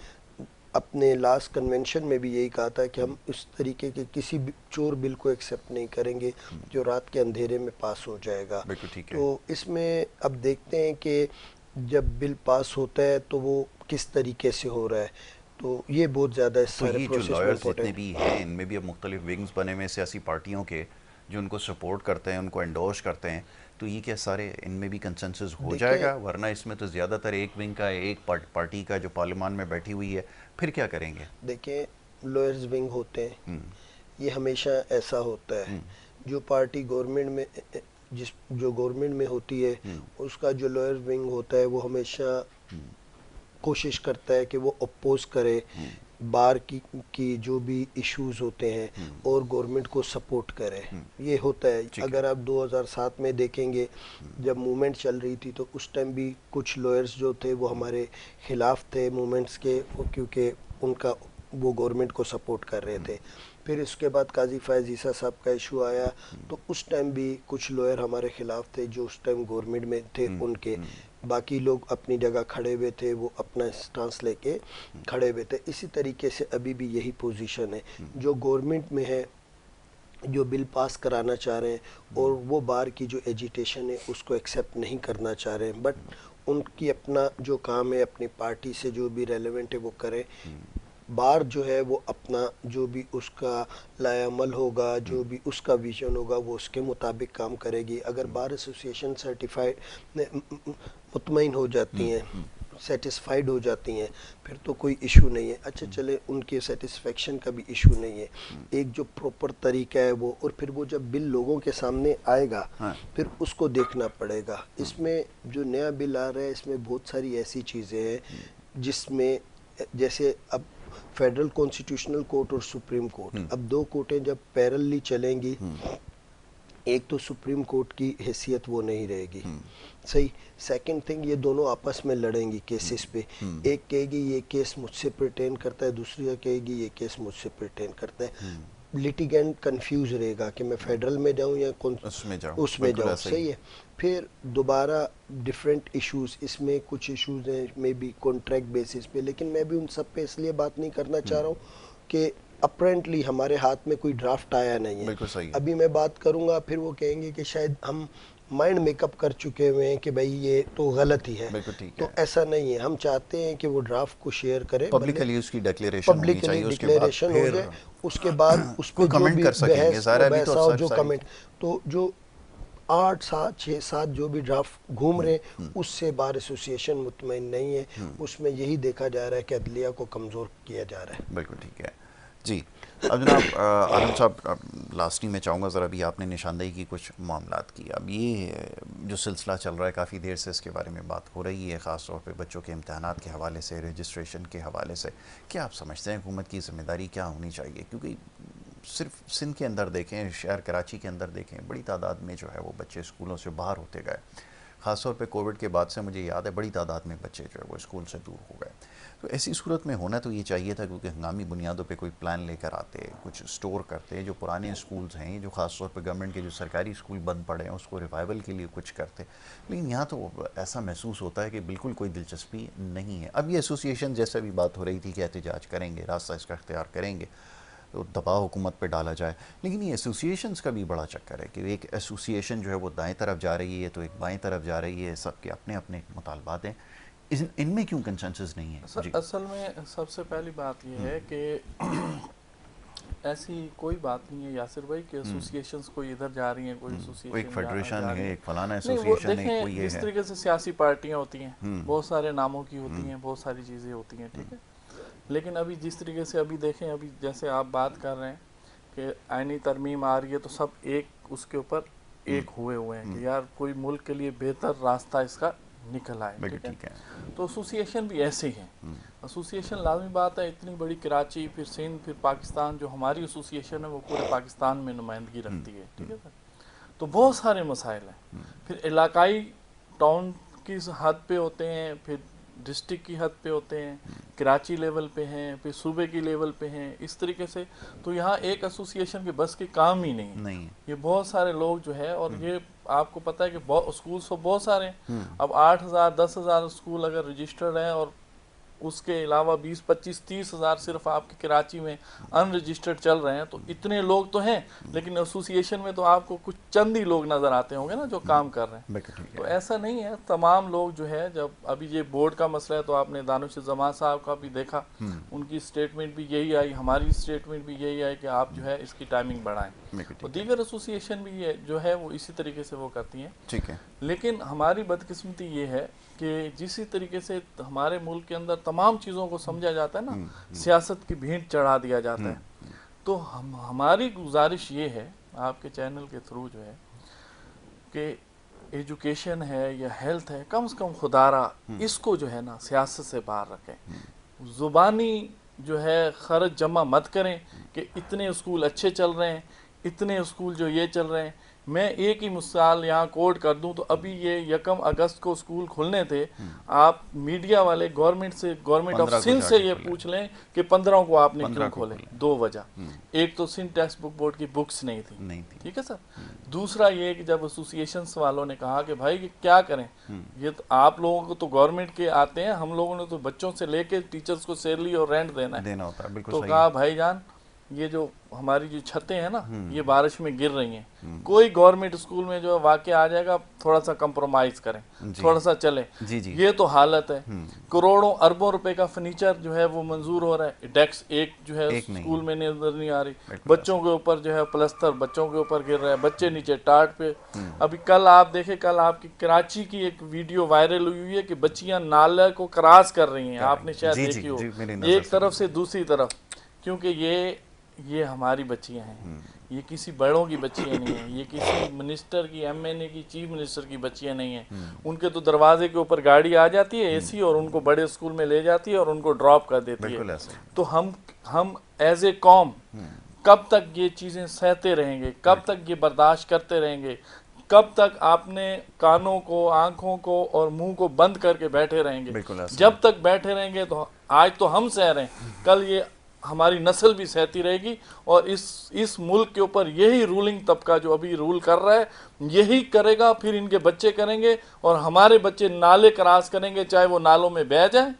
अपने लास्ट कन्वेंशन में भी यही कहा था कि हम इस तरीके के किसी चोर बिल को एक्सेप्ट नहीं करेंगे जो रात के अंधेरे में पास हो जाएगा। तो इसमें अब देखते हैं कि जब बिल पास होता है तो वो किस तरीके से हो रहा है, तो ये बहुत ज़्यादा इस सारे प्रोसेस में इम्पोर्टेंट है। भी हैं, इनमें भी अब मुख्तलिफ विंग्स बने हुए सियासी पार्टियों के जो उनको सपोर्ट करते हैं, उनको एंडोर्स करते हैं, तो ये क्या सारे इनमें भी कंसेंसस हो जाएगा? वरना इसमें तो ज़्यादातर एक विंग का, एक पार्टी का जो पार्लियामान में बैठी हुई है, फिर क्या करेंगे? देखिए, लोअर्स विंग होते हैं, ये हमेशा ऐसा होता है। जो पार्टी गवर्नमेंट में, जो गवर्नमेंट में होती है, उसका जो लोअर विंग होता है वो हमेशा कोशिश करता है कि वो अपोज करे बार की जो भी इश्यूज होते हैं और गवर्नमेंट को सपोर्ट करे। ये होता है। अगर आप 2007 में देखेंगे जब मूवमेंट चल रही थी, तो उस टाइम भी कुछ लॉयर्स जो थे वो हमारे खिलाफ थे मूवमेंट्स के, क्योंकि उनका वो गवर्नमेंट को सपोर्ट कर रहे थे। फिर इसके बाद काजी फैज़ ईसा साहब का इशू आया, तो उस टाइम भी कुछ लॉयर हमारे खिलाफ थे जो उस टाइम गवर्नमेंट में थे, उनके बाकी लोग अपनी जगह खड़े हुए थे, वो अपना स्टांस लेके खड़े हुए थे। इसी तरीके से अभी भी यही पोजीशन है। जो गवर्नमेंट में है, जो बिल पास कराना चाह रहे हैं और वो बार की जो एजिटेशन है उसको एक्सेप्ट नहीं करना चाह रहे हैं, बट उनकी अपना जो काम है, अपनी पार्टी से जो भी रेलेवेंट है वो करें। बार जो है वो अपना जो भी उसका लायामल होगा, जो भी उसका विजन होगा, वो उसके मुताबिक काम करेगी। अगर बार एसोसिएशन सर्टिफाइड मुतमईन हो जाती हैं, सेटिस्फाइड हो जाती हैं, फिर तो कोई इशू नहीं है। अच्छा चले, उनके सेटिस्फेक्शन का भी इशू नहीं है। एक जो प्रॉपर तरीका है वो, और फिर वो जब बिल लोगों के सामने आएगा फिर उसको देखना पड़ेगा। इसमें जो नया बिल आ रहा है, इसमें बहुत सारी ऐसी चीज़ें हैं जिसमें, जैसे अब फेडरल कॉन्स्टिट्यूशनल कोर्ट और सुप्रीम कोर्ट, अब दो कोर्टें जब पैरेलली चलेंगी, एक तो सुप्रीम कोर्ट की हैसियत वो नहीं रहेगी, सही। सेकंड थिंग, ये दोनों आपस में लड़ेंगी केसेस पे। एक कहेगी ये केस मुझसे पर्टेन करता है, दूसरी कहेगी ये केस मुझसे पर्टेन करता है। लिटिगेंट कंफ्यूज रहेगा कि मैं फेडरल में जाऊं या कौन उसमें जाऊं, उसमें जाऊं, सही है। फिर दोबारा डिफरेंट इश्यूज, इसमें कुछ इश्यूज हैं मे बी कॉन्ट्रैक्ट बेसिस पे, लेकिन मैं भी उन सब पे इसलिए बात नहीं करना चाह रहा हूँ कि अपरेंटली हमारे हाथ में कोई ड्राफ्ट आया नहीं है। बिल्कुल सही है। अभी मैं बात करूंगा फिर वो कहेंगे कि शायद हम माइंड मेकअप कर चुके हुए हैं कि भाई ये तो गलत ही है। बिल्कुल ठीक तो है। ऐसा नहीं है, हम चाहते हैं कि वो ड्राफ्ट को शेयर करें, पब्लिकली उसकी डिक्लेरेशन होनी पब्लिकली चाहिए, उसके डिक्लेरेशन बाद हो फिर जाए, उसके बाद उस कोई पर जो कमेंट भी कर सकेंगे। बहस ज़ाहिर है, अभी तो बहसा हो, सब जो सारी कमेंट, तो जो 8 7 6 7 जो भी ड्राफ्ट घूम रहे उससे बार एसोसिएशन मुतमईन नहीं है। उसमें यही देखा जा रहा है कि अदलिया को कमज़ोर किया जा रहा है। बिल्कुल ठीक है जी। अब जनाब आलम साहब, लास्टली में चाहूँगा ज़रा, अभी आपने निशानदेही की कुछ मामलात की, अब ये जो सिलसिला चल रहा है काफ़ी देर से इसके बारे में बात हो रही है, ख़ास तौर पे बच्चों के इम्तहानात के हवाले से, रजिस्ट्रेशन के हवाले से, क्या आप समझते हैं हुकूमत की ज़िम्मेदारी क्या होनी चाहिए? क्योंकि सिर्फ सिंध के अंदर देखें, शहर कराची के अंदर देखें, बड़ी तादाद में जो है वो बच्चे स्कूलों से बाहर होते गए। ख़ासतौर पे कोविड के बाद से मुझे याद है बड़ी तादाद में बच्चे जो है वो स्कूल से दूर हो गए। तो ऐसी सूरत में होना तो ये चाहिए था, क्योंकि हंगामी बुनियादों पे कोई प्लान लेकर आते, कुछ स्टोर करते, जो पुराने स्कूल्स हैं, जो ख़ासतौर पे गवर्नमेंट के जो सरकारी स्कूल बंद पड़े हैं उसको रिवाइवल के लिए कुछ करते। लेकिन यहाँ तो ऐसा महसूस होता है कि बिल्कुल कोई दिलचस्पी नहीं है। अब ये एसोसिएशन जैसे भी बात हो रही थी कि एहतजाज करेंगे, रास्ता इसका इख्तियार करेंगे, तो दबाव हुकूमत पे डाला जाए, लेकिन ये एसोसिएशंस का भी बड़ा चक्कर है कि एक एसोसिएशन जो है वो दाएं तरफ जा रही है तो एक बाएं तरफ जा रही है, सबके अपने अपने मुतालबात हैं। इनमें क्यों कंसेंसस नहीं है? जी। असल में सबसे पहली बात यह है कि ऐसी कोई बात नहीं है यासिर भाई कि एसोसिएशंस कोई इधर जा रही हैं, कोई एसोसिएशन एक फेडरेशन है, एक फलाना नहीं, वो एसोसिएशन है, कोई देखें ये जिस है। तरीके से सियासी पार्टियां होती हैं, बहुत सारे नामों की होती हैं, बहुत सारी चीज़ें होती हैं, ठीक है। लेकिन अभी जिस तरीके से अभी देखें, अभी जैसे आप बात कर रहे हैं कि आईनी तरमीम आ रही है तो सब एक उसके ऊपर एक हुए हैं कि यार कोई मुल्क के लिए बेहतर रास्ता इसका निकल आए, ठीक है। तो एसोसिएशन भी ऐसे ही हैं। एसोसिएशन लाजमी बात है, इतनी बड़ी कराची, फिर सिंध, फिर पाकिस्तान, जो हमारी एसोसिएशन है वो पूरे पाकिस्तान में नुमाइंदगी रखती है, ठीक है सर। तो बहुत सारे मसाइल हैं, फिर इलाकाई टाउन की हद पे होते हैं, फिर डिस्ट्रिक्ट की हद पे होते हैं, कराची लेवल पे हैं, फिर सूबे की लेवल पे हैं, इस तरीके से। तो यहाँ एक एसोसिएशन के बस के काम ही नहीं है। ये बहुत सारे लोग जो है, और ये आपको पता है कि स्कूल्स तो बहुत सारे हैं। अब 8,000 10,000 स्कूल अगर रजिस्टर्ड हैं और उसके अलावा 20 25 30 हज़ार सिर्फ आपके कराची में अनरजिस्टर्ड चल रहे हैं, तो इतने लोग तो हैं, लेकिन एसोसिएशन में तो आपको कुछ चंद ही लोग नज़र आते होंगे ना जो काम कर रहे हैं। तो ऐसा नहीं है, तमाम लोग जो है, जब अभी ये बोर्ड का मसला है तो आपने दानिश जमान साहब का भी देखा, उनकी स्टेटमेंट भी यही आई, हमारी स्टेटमेंट भी यही आई कि आप जो है इसकी टाइमिंग बढ़ाएं। तो दीगर एसोसिएशन भी जो है वो इसी तरीके से वो करती हैं, ठीक है। लेकिन हमारी बदकिस्मती ये है कि जिस तरीके से हमारे मुल्क के अंदर तमाम चीज़ों को समझा जाता है ना, सियासत की भेंट चढ़ा दिया जाता है। तो हमारी गुजारिश ये है आपके चैनल के थ्रू जो है कि एजुकेशन है या हेल्थ है, कम से कम खुदारा इसको जो है ना सियासत से बाहर रखें। ज़ुबानी जो है खर्च जमा मत करें कि इतने स्कूल अच्छे चल रहे हैं, इतने स्कूल जो ये चल रहे हैं। मैं एक ही मिसाल यहाँ कोट कर दूं तो अभी ये 1 अगस्त को स्कूल खुलने थे, आप मीडिया वाले गवर्नमेंट ऑफ सिंध से ये पूछ लें कि 15 को आपने क्यों खोले। 2 वजह, एक तो सिंध टेक्स्ट बुक बोर्ड की बुक्स नहीं थी, ठीक है सर। दूसरा ये कि जब एसोसिएशंस वालों ने कहा कि भाई ये क्या करें, ये तो आप लोगों को तो गवर्नमेंट के आते हैं, हम लोगों ने तो बच्चों से लेके टीचर्स को सैलरी और रेंट देना है। तो कहा भाईजान ये जो हमारी जो छतें हैं ना, ये बारिश में गिर रही हैं, कोई गवर्नमेंट स्कूल में जो वाक़ आ जाएगा, थोड़ा सा कंप्रोमाइज़ करें, थोड़ा सा चले। ये तो हालत है। करोड़ों अरबों रुपए का फर्नीचर जो है वो मंजूर हो रहा है, डेस्क एक जो है स्कूल में नजर नहीं आ रही, बच्चों के ऊपर जो है प्लस्तर बच्चों के ऊपर गिर रहा है, बच्चे नीचे टाट पे। अभी कल आप देखे, कल आपकी कराची की एक वीडियो वायरल हुई है कि बच्चियां नाले को क्रॉस कर रही हैं, आपने शायद देखी हो, एक तरफ से दूसरी तरफ, क्योंकि ये हमारी बच्चियां हैं, ये किसी बड़ों की बच्चियां नहीं हैं, ये किसी मिनिस्टर की, MNA की, चीफ मिनिस्टर की बच्चियां नहीं हैं। उनके तो दरवाजे के ऊपर गाड़ी आ जाती है AC, और उनको बड़े स्कूल में ले जाती है और उनको ड्रॉप कर देती है। तो हम एज ए कौम कब तक ये चीज़ें सहते रहेंगे, कब तक ये बर्दाश्त करते रहेंगे, कब तक आपने कानों को, आंखों को और मुंह को बंद करके बैठे रहेंगे? जब तक बैठे रहेंगे तो आज तो हम सह रहे हैं, कल ये हमारी नस्ल भी सहती रहेगी। और इस मुल्क के ऊपर यही रूलिंग तबका जो अभी रूल कर रहा है यही करेगा, फिर इनके बच्चे करेंगे और हमारे बच्चे नाले क्रॉस करेंगे, चाहे वो नालों में बह जाए,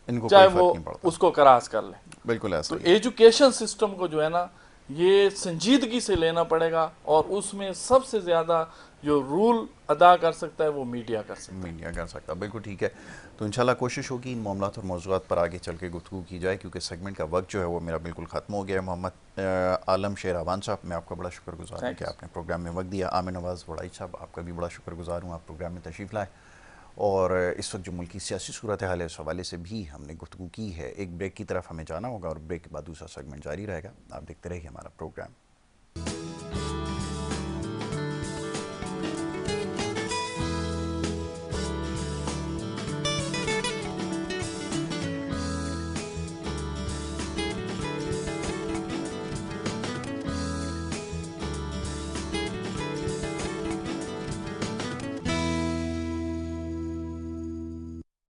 इनको चाहे कोई वो फर्क नहीं पड़ता। उसको क्रॉस कर ले। बिल्कुल ऐसा तो ही है। एजुकेशन सिस्टम को जो है ना ये संजीदगी से लेना पड़ेगा, और उसमें सबसे ज़्यादा जो रूल अदा कर सकता है वो मीडिया कर सकता है। मीडिया कर सकता, बिल्कुल ठीक है। तो इंशाल्लाह कोशिश होगी इन मामलात और मौज़ूआत पर आगे चल के गुफ्तगू की जाए, क्योंकि सेगमेंट का वक्त जो है वो मेरा बिल्कुल ख़त्म हो गया है। मोहम्मद आलम शेरवान साहब, मैं आपका बड़ा शुक्रगुजार हूँ कि आपने प्रोग्राम में वक्त दिया। आमिर नवाज़ वड़ाई साहब, आपका भी बड़ा शुक्रगुजार हूँ, आप प्रोग्राम में तशरीफ़ लाए। और इस वक्त जो मुल्क की सियासी सूरत हाल है उस हवाले से भी हमने गुफ्तगू की है। एक ब्रेक की तरफ हमें जाना होगा और ब्रेक के बाद दूसरा सेगमेंट जारी रहेगा। आप देखते रहिए हमारा प्रोग्राम।